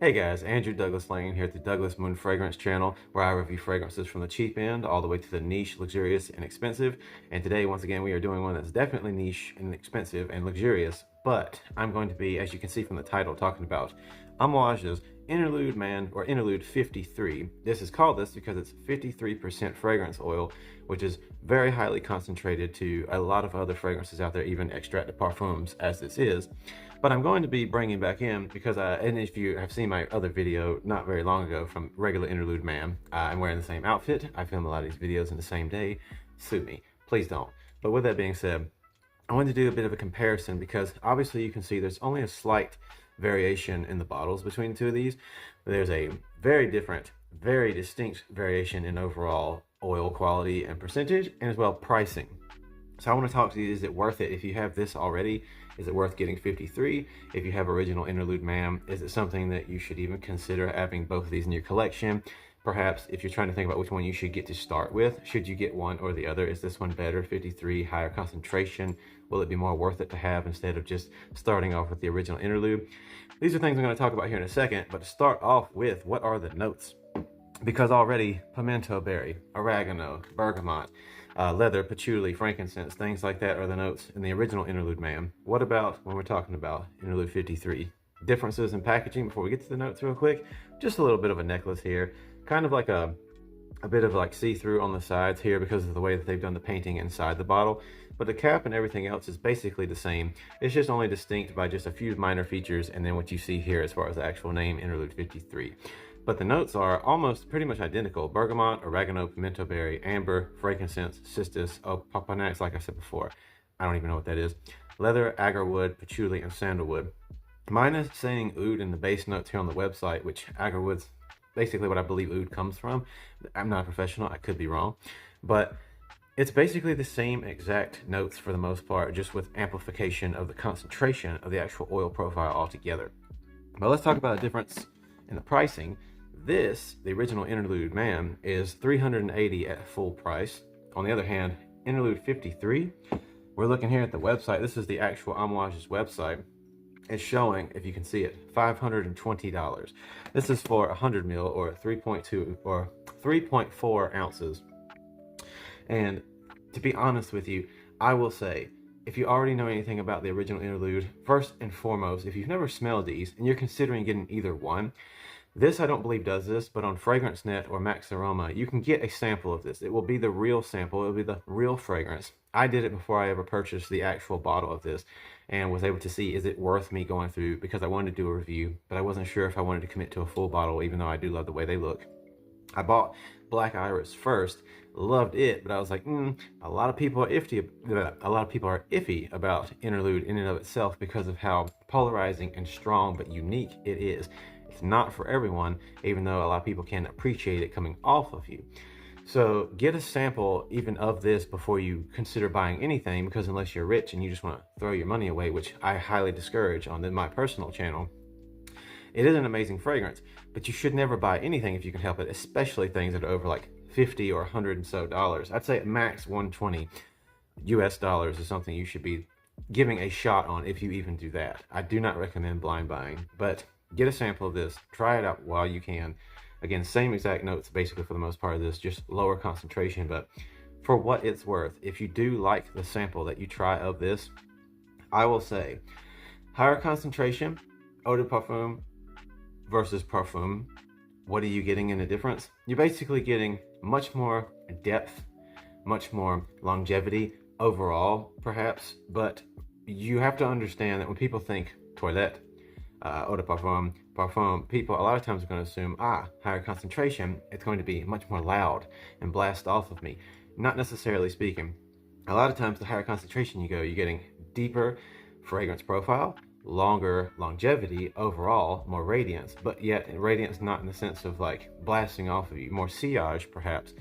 Hey guys, Andrew Douglas Lane here at the Douglas Moon Fragrance channel, where I review fragrances from the cheap end all the way to the niche, luxurious, and expensive. And today, once again, we are doing one that's definitely niche and expensive and luxurious, but I'm going to be, as you can see from the title, talking about Amouage's Interlude Man, or Interlude 53. This is called this because it's 53% fragrance oil, which is very highly concentrated to a lot of other fragrances out there, even extrait de parfums as this is. But I'm going to be bringing back in because, and if you have seen my other video not very long ago from regular Interlude Man, I'm wearing the same outfit. I film a lot of these videos in the same day. Sue me, please don't. But with that being said, I wanted to do a bit of a comparison because obviously you can see there's only a slight variation in the bottles between the two of these, but there's a very different, very distinct variation in overall oil quality and percentage, and as well pricing. So I want to talk to you, is it worth it? If you have this already, is it worth getting 53? If you have original Interlude Man, is it something that you should even consider having both of these in your collection? Perhaps if you're trying to think about which one you should get to start with, should you get one or the other? Is this one better, 53, higher concentration? Will it be more worth it to have instead of just starting off with the original Interlude? These are things I'm going to talk about here in a second, but to start off with, what are the notes? Because already pimento berry, oregano, bergamot, leather, patchouli, frankincense, things like that are the notes in the original Interlude Man. What about when we're talking about Interlude 53? Differences in packaging before we get to the notes real quick. Just a little bit of a necklace here, kind of like a bit of like see-through on the sides here because of the way that they've done the painting inside the bottle. But the cap and everything else is basically the same. It's just only distinct by just a few minor features and then what you see here as far as the actual name, Interlude 53. But the notes are almost pretty much identical. Bergamot, oregano, pimento berry, amber, frankincense, cistus, opanax, like I said before. I don't even know what that is. Leather, agarwood, patchouli, and sandalwood. Minus saying oud in the base notes here on the website, which agarwood's basically what I believe oud comes from. I'm not a professional, I could be wrong. But it's basically the same exact notes for the most part, just with amplification of the concentration of the actual oil profile altogether. But let's talk about a difference in the pricing. This, the original Interlude Man, is $380 at full price. On the other hand, Interlude 53, we're looking here at the website. This is the actual Amouage's website. It's showing, if you can see it, $520. This is for 100 ml or 3.2 or 3.4 ounces. And to be honest with you, I will say, if you already know anything about the original Interlude, first and foremost, if you've never smelled these and you're considering getting either one, this I don't believe does this, but on FragranceNet or Max Aroma, you can get a sample of this. It will be the real sample. It will be the real fragrance. I did it before I ever purchased the actual bottle of this and was able to see, is it worth me going through, because I wanted to do a review, but I wasn't sure if I wanted to commit to a full bottle, even though I do love the way they look. I bought Black Iris first, loved it, but I was like, a lot of people are iffy about Interlude in and of itself because of how polarizing and strong but unique it is. It's not for everyone, even though a lot of people can appreciate it coming off of you. So get a sample even of this before you consider buying anything, because unless you're rich and you just want to throw your money away, which I highly discourage on my personal channel, it is an amazing fragrance, but you should never buy anything if you can help it, especially things that are over like 50 or 100 and so dollars. I'd say at max 120 US dollars is something you should be giving a shot on, if you even do that. I do not recommend blind buying, but get a sample of this, try it out while you can. Again, same exact notes basically for the most part of this, just lower concentration, but for what it's worth, if you do like the sample that you try of this, I will say higher concentration, eau de parfum versus parfum. What are you getting in the difference? You're basically getting much more depth, much more longevity overall, perhaps, but you have to understand that when people think toilette, eau de parfum, parfum, people a lot of times are going to assume, higher concentration, it's going to be much more loud and blast off of me. Not necessarily speaking. A lot of times the higher concentration you go, you're getting deeper fragrance profile, longer longevity overall, more radiance, but yet radiance not in the sense of like blasting off of you, more sillage perhaps,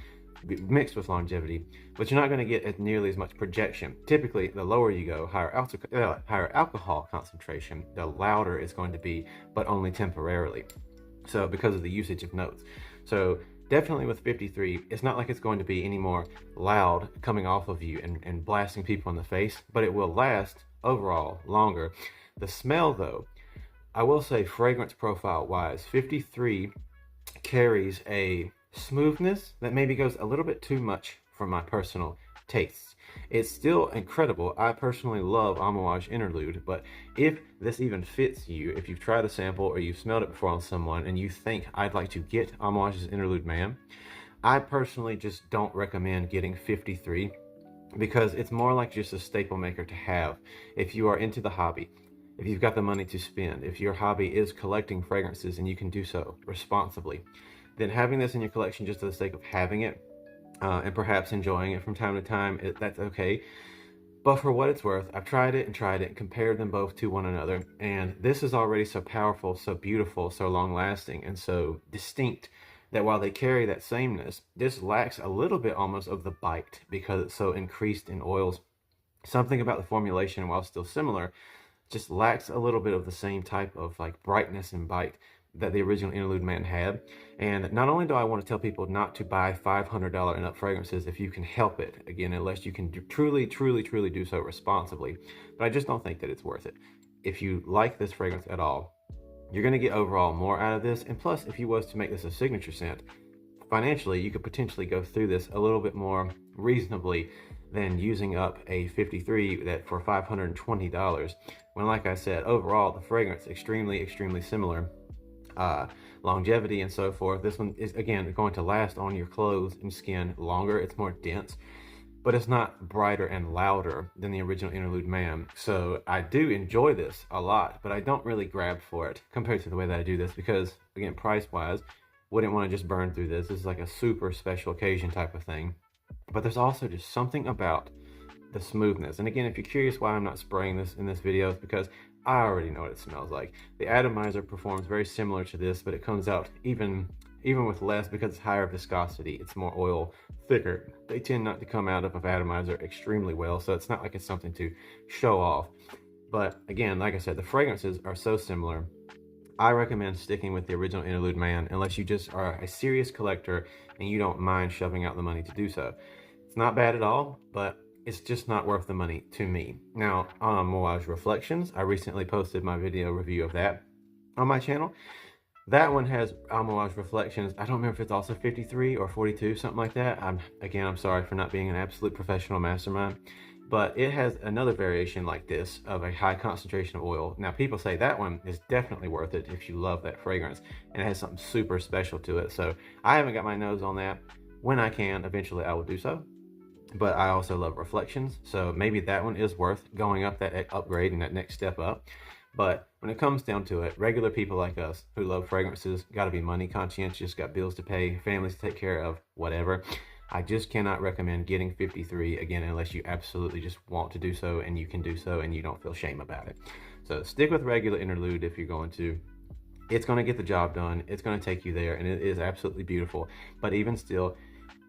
mixed with longevity, but you're not going to get nearly as much projection. Typically, the lower you go, higher alcohol concentration, the louder it's going to be, but only temporarily. So because of the usage of notes. So definitely with 53, it's not like it's going to be any more loud coming off of you and blasting people in the face, but it will last overall longer. The smell though, I will say fragrance profile wise, 53 carries a smoothness that maybe goes a little bit too much for my personal tastes. It's still incredible. I personally love Amouage INTERLUDE, but if this even fits you, if you've tried a sample or you've smelled it before on someone and you think I'd like to get Amouage's Interlude Man, I personally just don't recommend getting 53 because it's more like just a staple maker to have if you are into the hobby. If you've got the money to spend, if your hobby is collecting fragrances and you can do so responsibly, then having this in your collection just for the sake of having it and perhaps enjoying it from time to time, that's okay. But for what it's worth, I've tried it and compared them both to one another, and this is already so powerful, so beautiful, so long-lasting, and so distinct that while they carry that sameness, this lacks a little bit almost of the bite because it's so increased in oils. Something about the formulation, while still similar, just lacks a little bit of the same type of like brightness and bite that the original Interlude Man had. And not only do I want to tell people not to buy $500 and up fragrances if you can help it, again, unless you can truly do so responsibly, but I just don't think that it's worth it. If you like this fragrance at all, you're going to get overall more out of this. And plus, if you was to make this a signature scent, financially, you could potentially go through this a little bit more reasonably than using up a 53 that for $520. When, like I said, overall, the fragrance extremely similar. Longevity and so forth. This one is, again, going to last on your clothes and skin longer. It's more dense, but it's not brighter and louder than the original Interlude Man. So I do enjoy this a lot, but I don't really grab for it compared to the way that I do this because, again, price-wise, wouldn't want to just burn through this. This is like a super special occasion type of thing. But there's also just something about the smoothness. And again, if you're curious why I'm not spraying this in this video, it's because I already know what it smells like. The atomizer performs very similar to this, but it comes out even with less because it's higher viscosity. It's more oil, thicker. They tend not to come out of an atomizer extremely well, so it's not like it's something to show off. But again, like I said, the fragrances are so similar. I recommend sticking with the original Interlude Man unless you just are a serious collector and you don't mind shoving out the money to do so. It's not bad at all, but it's just not worth the money to me. Now, on Moage Reflections, I recently posted my video review of that on my channel. That one has Amouage Reflections. I don't remember if it's also 53 or 42, something like that. I'm sorry for not being an absolute professional mastermind, but it has another variation like this of a high concentration of oil. Now, people say that one is definitely worth it if you love that fragrance, and it has something super special to it. So I haven't got my nose on that. When I can, eventually I will do so. But I also love Reflections, so maybe that one is worth going up that upgrade and that next step up. But when it comes down to it, regular people like us who love fragrances, got to be money conscientious, got bills to pay, families to take care of, whatever. I just cannot recommend getting 53 again unless you absolutely just want to do so and you can do so and you don't feel shame about it. So stick with regular Interlude if you're going to. It's going to get the job done. It's going to take you there, and it is absolutely beautiful. But even still,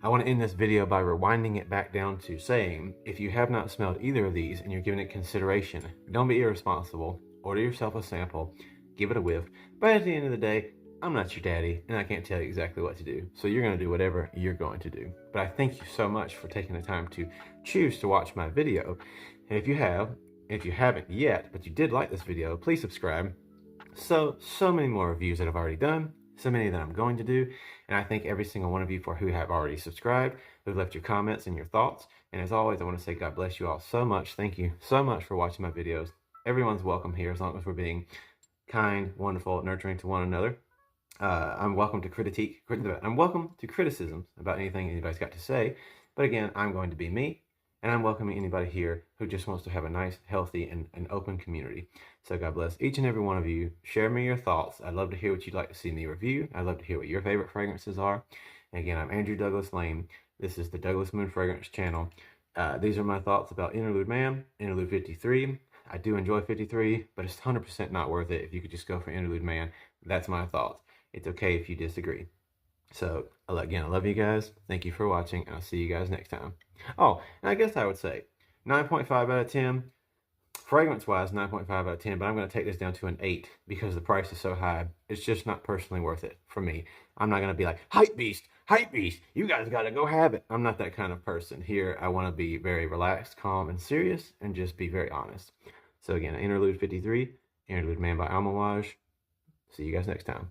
I want to end this video by rewinding it back down to saying, if you have not smelled either of these and you're giving it consideration, don't be irresponsible. Order yourself a sample, give it a whiff. But at the end of the day, I'm not your daddy, and I can't tell you exactly what to do. So you're going to do whatever you're going to do. But I thank you so much for taking the time to choose to watch my video. And if you haven't yet, but you did like this video, please subscribe. So many more reviews that I've already done, so many that I'm going to do, and I thank every single one of you for who have already subscribed, who've left your comments and your thoughts. And as always, I want to say God bless you all so much. Thank you so much for watching my videos. Everyone's welcome here as long as we're being kind, wonderful, nurturing to one another. I'm welcome to criticisms about anything anybody's got to say. But again, I'm going to be me, and I'm welcoming anybody here who just wants to have a nice, healthy, and an open community. So God bless each and every one of you. Share me your thoughts. I'd love to hear what you'd like to see me review. I'd love to hear what your favorite fragrances are. And again, I'm Andrew Douglas Lane. This is the Douglas Moon Fragrance channel. These are my thoughts about Interlude Man, Interlude 53. I do enjoy 53, but it's 100% not worth it if you could just go for Interlude Man. That's my thoughts. It's okay if you disagree. So, again, I love you guys. Thank you for watching, and I'll see you guys next time. Oh, and I guess I would say 9.5 out of 10. Fragrance-wise, 9.5 out of 10, but I'm going to take this down to an 8 because the price is so high. It's just not personally worth it for me. I'm not going to be like, hype beast, you guys got to go have it. I'm not that kind of person. Here, I want to be very relaxed, calm, and serious, and just be very honest. So again, Interlude 53, Interlude Man by Amouage. See you guys next time.